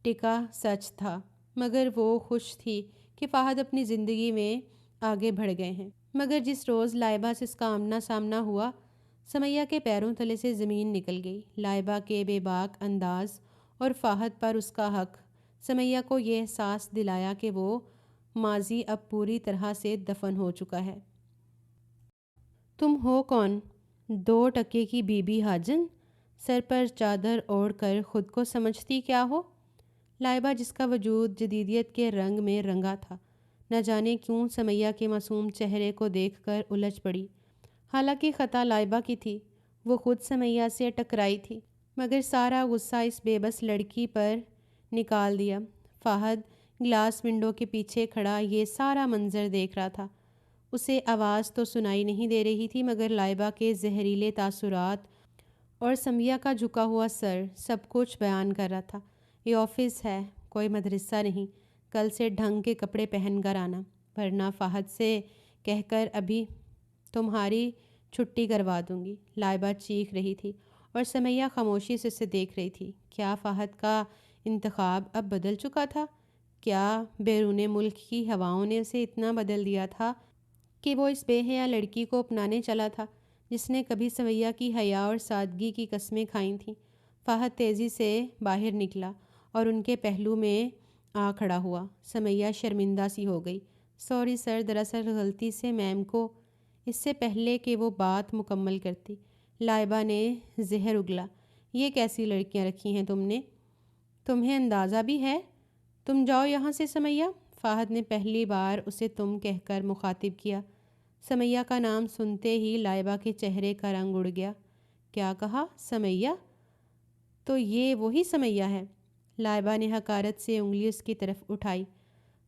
ٹکا سچ تھا، مگر وہ خوش تھی کہ فہد اپنی زندگی میں آگے بڑھ گئے ہیں۔ مگر جس روز لائبہ سے اس کا آمنا سامنا ہوا، سمیہ کے پیروں تلے سے زمین نکل گئی۔ لائبہ کے بے باک انداز اور فہد پر اس کا حق سمیہ کو یہ احساس دلایا کہ وہ ماضی اب پوری طرح سے دفن ہو چکا ہے۔ تم ہو کون؟ 2 ٹکے کی بی بی حاجن؟ سر پر چادر اوڑھ کر خود کو سمجھتی کیا ہو؟ لائبہ، جس کا وجود جدیدیت کے رنگ میں رنگا تھا، نہ جانے کیوں سمیہ کے معصوم چہرے کو دیکھ کر الجھ پڑی۔ حالانکہ خطا لائبہ کی تھی، وہ خود سمیہ سے ٹکرائی تھی، مگر سارا غصہ اس بے بس لڑکی پر نکال دیا۔ فہد گلاس ونڈو کے پیچھے کھڑا یہ سارا منظر دیکھ رہا تھا۔ اسے آواز تو سنائی نہیں دے رہی تھی، مگر لائبہ کے زہریلے تاثرات اور سمیہ کا جھکا ہوا سر سب کچھ بیان کر رہا تھا۔ یہ آفس ہے، کوئی مدرسہ نہیں۔ کل سے ڈھنگ کے کپڑے پہن کر آنا، ورنہ فہد سے کہہ کر ابھی تمہاری چھٹی کروا دوں گی۔ لائبہ چیخ رہی تھی اور سمیہ خاموشی سے اسے دیکھ رہی تھی۔ کیا فہد کا انتخاب اب بدل چکا تھا؟ کیا بیرون ملک کی ہواؤں نے اسے اتنا بدل دیا تھا کہ وہ اس بے حیا لڑکی کو اپنانے چلا تھا جس نے کبھی سمیہ کی حیا اور سادگی کی قسمیں کھائی تھیں؟ فہد تیزی سے باہر نکلا اور ان کے پہلو میں آ کھڑا ہوا۔ سمیہ شرمندہ سی ہو گئی۔ سوری سر، دراصل غلطی سے میم کو، اس سے پہلے کہ وہ بات مکمل کرتی لائبہ نے زہر اگلا۔ یہ کیسی لڑکیاں رکھی ہیں تم نے؟ تمہیں اندازہ بھی ہے؟ تم جاؤ یہاں سے سمیہ۔ فہد نے پہلی بار اسے تم کہہ کر مخاطب کیا۔ سمیہ کا نام سنتے ہی لائبہ کے چہرے کا رنگ اڑ گیا۔ کیا کہا؟ سمیہ؟ تو یہ وہی سمیہ ہے؟ لائبہ نے حقارت سے انگلی اس کی طرف اٹھائی۔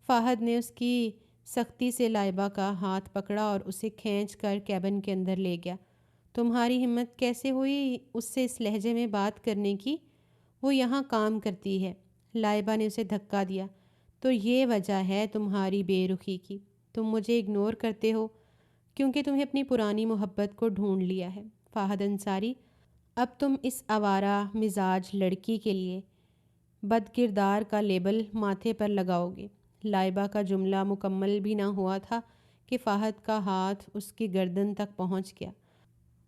فہد نے اس کی سختی سے لائبہ کا ہاتھ پکڑا اور اسے کھینچ کر کیبن کے اندر لے گیا۔ تمہاری ہمت کیسے ہوئی اس سے اس لہجے میں بات کرنے کی؟ وہ یہاں کام کرتی ہے۔ لائبہ نے اسے دھکا دیا۔ تو یہ وجہ ہے تمہاری بے رخی کی؟ تم مجھے اگنور کرتے ہو کیونکہ تمہیں اپنی پرانی محبت کو ڈھونڈ لیا ہے۔ فہد انصاری، اب تم اس آوارہ مزاج لڑکی کے لیے بد کردار کا لیبل ماتھے پر لگاؤ گے۔ لائبہ کا جملہ مکمل بھی نہ ہوا تھا کہ فہد کا ہاتھ اس کی گردن تک پہنچ گیا۔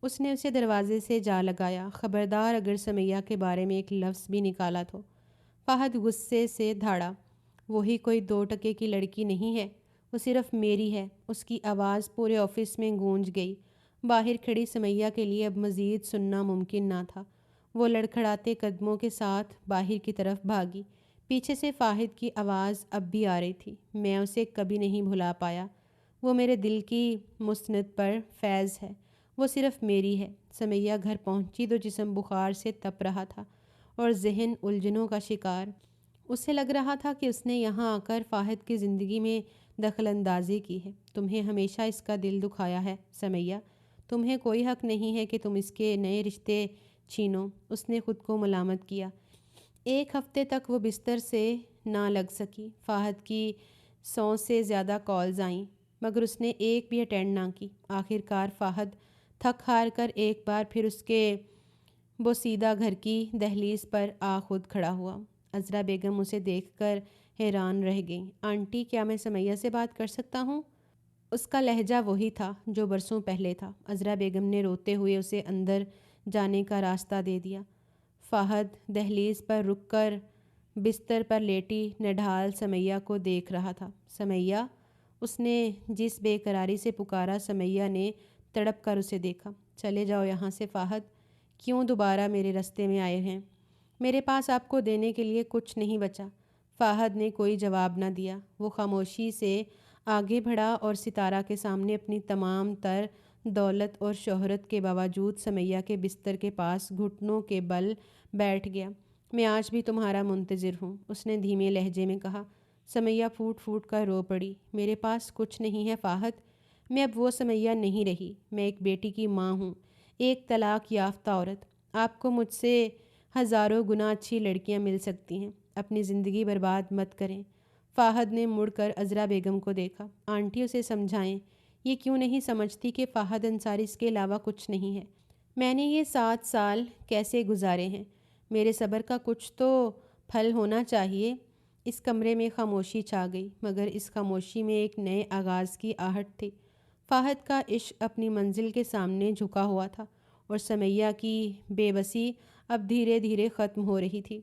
اس نے اسے دروازے سے جا لگایا۔ خبردار اگر سمیہ کے بارے میں ایک لفظ بھی نکالا تو۔ فہد غصے سے دھاڑا۔ وہی کوئی 2 ٹکے کی لڑکی نہیں ہے، وہ صرف میری ہے۔ اس کی آواز پورے آفس میں گونج گئی۔ باہر کھڑی سمیہ کے لیے اب مزید سننا ممکن نہ تھا۔ وہ لڑکھڑاتے قدموں کے ساتھ باہر کی طرف بھاگی۔ پیچھے سے فہد کی آواز اب بھی آ رہی تھی۔ میں اسے کبھی نہیں بھلا پایا۔ وہ میرے دل کی مسند پر فیض ہے، وہ صرف میری ہے۔ سمیہ گھر پہنچی تو جسم بخار سے تپ رہا تھا اور ذہن الجھنوں کا شکار۔ اسے لگ رہا تھا کہ اس نے یہاں آ کر فہد کی زندگی میں دخل اندازی کی ہے۔ تمہیں ہمیشہ اس کا دل دکھایا ہے سمیہ، تمہیں کوئی حق نہیں ہے کہ تم اس کے نئے رشتے چھینو۔ اس نے خود کو ملامت کیا۔ 1 ہفتے تک وہ بستر سے نہ لگ سکی۔ فہد کی 100 سے زیادہ کالز آئیں، مگر اس نے ایک بھی اٹینڈ نہ کی۔ آخر کار فہد تھک ہار کر ایک بار پھر اس کے بوسیدہ گھر کی دہلیز پر آ خود کھڑا ہوا۔ عذرا بیگم اسے دیکھ کر حیران رہ گئیں۔ آنٹی، کیا میں سمیہ سے بات کر سکتا ہوں؟ اس کا لہجہ وہی تھا جو برسوں پہلے تھا۔ عذرا بیگم نے روتے ہوئے اسے اندر جانے کا راستہ دے دیا۔ فہد دہلیز پر رک کر بستر پر لیٹی نڈھال سمیہ کو دیکھ رہا تھا۔ سمیہ، اس نے جس بے قراری سے پکارا، سمیہ نے تڑپ کر اسے دیکھا۔ چلے جاؤ یہاں سے فاہد، کیوں دوبارہ میرے راستے میں آئے ہیں؟ میرے پاس آپ کو دینے کے لیے کچھ نہیں بچا۔ فاہد نے کوئی جواب نہ دیا۔ وہ خاموشی سے آگے بڑھا اور ستارہ کے سامنے اپنی تمام تر دولت اور شہرت کے باوجود سمیہ کے بستر کے پاس گھٹنوں کے بل بیٹھ گیا۔ میں آج بھی تمہارا منتظر ہوں، اس نے دھیمے لہجے میں کہا۔ سمیہ پھوٹ پھوٹ کر رو پڑی۔ میرے پاس کچھ نہیں ہے فاہد، میں اب وہ سمیہ نہیں رہی۔ میں ایک بیٹی کی ماں ہوں، ایک طلاق یافتہ عورت۔ آپ کو مجھ سے ہزاروں گنا اچھی لڑکیاں مل سکتی ہیں، اپنی زندگی برباد مت کریں۔ فاہد نے مڑ کر عذرا بیگم کو دیکھا۔ آنٹی اسے سمجھائیں، یہ کیوں نہیں سمجھتی کہ فاہد انصاری اس کے علاوہ کچھ نہیں ہے؟ میں نے یہ 7 سال کیسے گزارے ہیں؟ میرے صبر کا کچھ تو پھل ہونا چاہیے۔ اس کمرے میں خاموشی چھا گئی، مگر اس خاموشی میں ایک نئے آغاز کی آہٹ تھی۔ فاہد کا عشق اپنی منزل کے سامنے جھکا ہوا تھا اور سمیہ کی بے بسی اب دھیرے دھیرے ختم ہو رہی تھی۔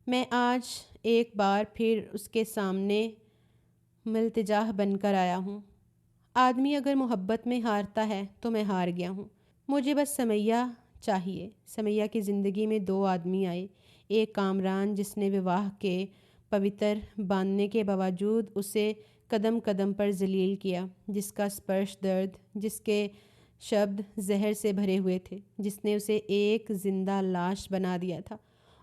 میں آج ایک بار پھر اس کے سامنے ملتجا بن کر آیا ہوں۔ آدمی اگر محبت میں ہارتا ہے تو میں ہار گیا ہوں۔ مجھے بس سمیہ چاہیے۔ سمیہ کی زندگی میں 2 آدمی آئے، ایک کامران جس نے وواہ کے پوتر باندھنے کے باوجود اسے قدم قدم پر ذلیل کیا، جس کا سپرش درد، جس کے شبد زہر سے بھرے ہوئے تھے، جس نے اسے ایک زندہ لاش بنا دیا تھا،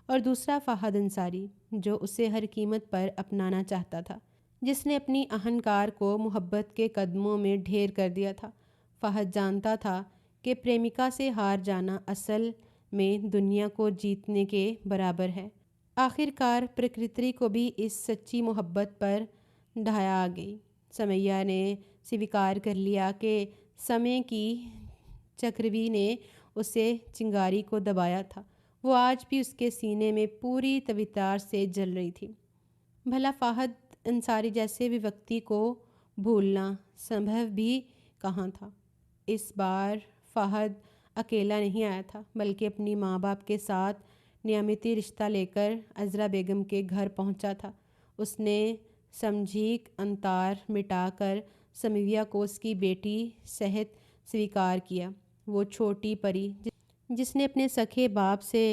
اور دوسرا فاہد انصاری جو اسے ہر قیمت پر اپنانا چاہتا تھا، جس نے اپنی اہنکار کو محبت کے قدموں میں ڈھیر کر دیا تھا۔ فاہد جانتا تھا کہ پریمکا سے ہار جانا اصل میں دنیا کو جیتنے کے برابر ہے۔ آخر کار پرکرتی کو بھی اس سچی محبت پر ڈھایا آ گئی۔ سمیہ نے سویکار کر لیا کہ سمے کی چکروی نے اسے چنگاری کو دبایا تھا، وہ آج بھی اس کے سینے میں پوری تویتار سے جل رہی تھی۔ بھلا فاہد انصاری جیسے بھی وقتی کو بھولنا سنبھو بھی کہاں تھا؟ اس بار فاہد اکیلا نہیں آیا تھا، بلکہ اپنی ماں باپ کے ساتھ نیامتی رشتہ لے کر عذرا بیگم کے گھر پہنچا تھا۔ اس نے سمجھیک انتار مٹا کر سمیہ کو اس کی بیٹی صحت سویکار کیا۔ وہ چھوٹی پری جس نے اپنے سکے باپ سے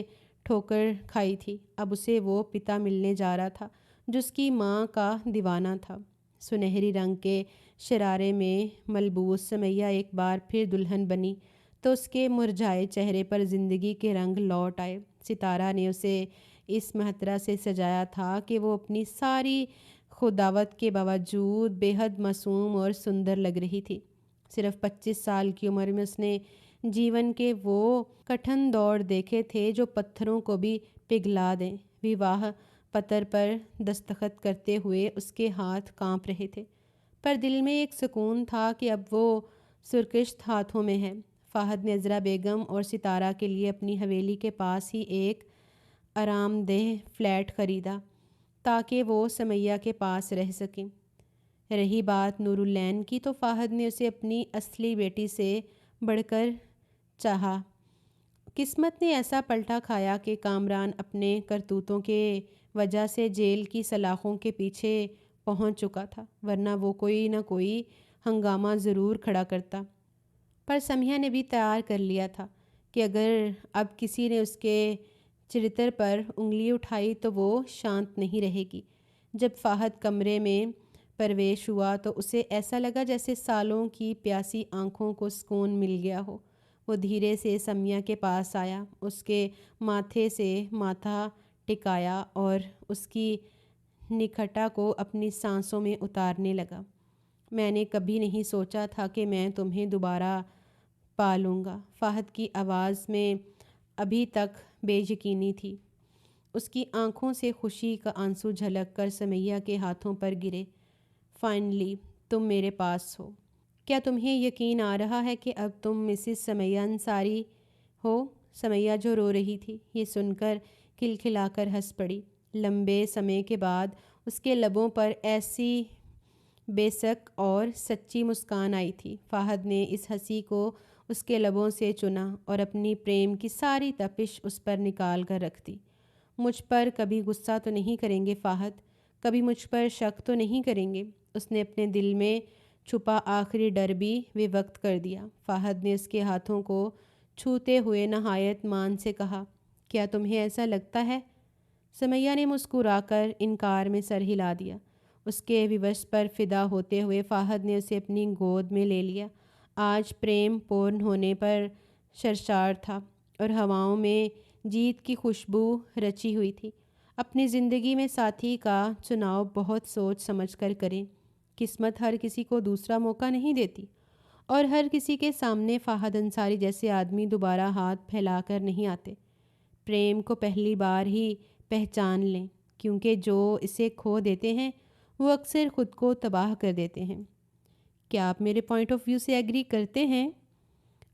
ٹھوکر کھائی تھی، اب اسے وہ پتا ملنے جا رہا تھا جو اس کی ماں کا دیوانہ تھا۔ سنہری رنگ کے شرارے میں ملبوس سمیہ ایک بار پھر دلہن بنی تو اس کے مرجھائے چہرے پر زندگی کے رنگ لوٹ آئے۔ ستارہ نے اسے اس محترا سے سجایا تھا کہ وہ اپنی ساری خداوت کے باوجود بے حد معصوم اور سندر لگ رہی تھی۔ صرف 25 سال کی عمر میں اس نے جیون کے وہ کٹھن دوڑ دیکھے تھے جو پتھروں کو بھی پگھلا دیں۔ وواہ پتر پر دستخط کرتے ہوئے اس کے ہاتھ کانپ رہے تھے، پر دل میں ایک سکون تھا کہ اب وہ سرکشت ہاتھوں میں ہے۔ فاہد نے عذرا بیگم اور ستارہ کے لیے اپنی حویلی کے پاس ہی ایک آرام دہ فلیٹ خریدا تاکہ وہ سمیہ کے پاس رہ سکیں۔ رہی بات نور العین کی تو فاہد نے اسے اپنی اصلی بیٹی سے بڑھ کر چاہا۔ قسمت نے ایسا پلٹا کھایا کہ کامران اپنے کرتوتوں کے وجہ سے جیل کی سلاخوں کے پیچھے پہنچ چکا تھا، ورنہ وہ کوئی نہ کوئی ہنگامہ ضرور کھڑا کرتا۔ پر سمیہ نے بھی تیار کر لیا تھا کہ اگر اب کسی نے اس کے چرتر پر انگلی اٹھائی تو وہ شانت نہیں رہے گی۔ جب فاہد کمرے میں پرویش ہوا تو اسے ایسا لگا جیسے سالوں کی پیاسی آنکھوں کو سکون مل گیا ہو۔ وہ دھیرے سے سمیہ کے پاس آیا، اس کے ماتھے سے ماتھا ٹکایا اور اس کی نکھٹا کو اپنی سانسوں میں اتارنے لگا۔ میں نے کبھی نہیں سوچا تھا کہ میں تمہیں دوبارہ پا لوں گا۔ فاہد کی آواز میں ابھی تک بے یقینی تھی۔ اس کی آنکھوں سے خوشی کا آنسو جھلک کر سمیہ کے ہاتھوں پر گرے۔ فائنلی تم میرے پاس ہو۔ کیا تمہیں یقین آ رہا ہے کہ اب تم مسز سمیہ انصاری ہو؟ سمیہ جو رو رہی تھی، یہ سن کر کھلکھلا کر ہنس پڑی۔ لمبے سمے کے بعد اس کے لبوں پر ایسی بے شک اور سچی مسکان آئی تھی۔ فاہد نے اس ہنسی کو اس کے لبوں سے چنا اور اپنی پریم کی ساری تپش اس پر نکال کر رکھ دی۔ مجھ پر کبھی غصہ تو نہیں کریں گے فہد، کبھی مجھ پر شک تو نہیں کریں گے؟ اس نے اپنے دل میں چھپا آخری ڈر بھی وقت کر دیا۔ فہد نے اس کے ہاتھوں کو چھوتے ہوئے نہایت مان سے کہا، کیا تمہیں ایسا لگتا ہے؟ سمیہ نے مسکرا کر انکار میں سر ہلا دیا۔ اس کے ووس پر فدا ہوتے ہوئے فہد نے اسے اپنی گود میں لے لیا۔ آج پریم پورن ہونے پر سرشار تھا اور ہواؤں میں جیت کی خوشبو رچی ہوئی تھی۔ اپنی زندگی میں ساتھی کا چناؤ بہت سوچ سمجھ کر کریں۔ قسمت ہر کسی کو دوسرا موقع نہیں دیتی، اور ہر کسی کے سامنے فہد انصاری جیسے آدمی دوبارہ ہاتھ پھیلا کر نہیں آتے۔ پریم کو پہلی بار ہی پہچان لیں، کیونکہ جو اسے کھو دیتے ہیں وہ اکثر خود کو تباہ کر دیتے ہیں۔ کیا آپ میرے پوائنٹ آف ویو سے ایگری کرتے ہیں؟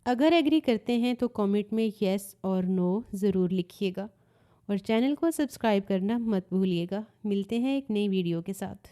اگر ایگری کرتے ہیں تو کامنٹ میں یس اور نو ضرور لکھیے گا، اور چینل کو سبسکرائب کرنا مت بھولیے گا۔ ملتے ہیں ایک نئی ویڈیو کے ساتھ۔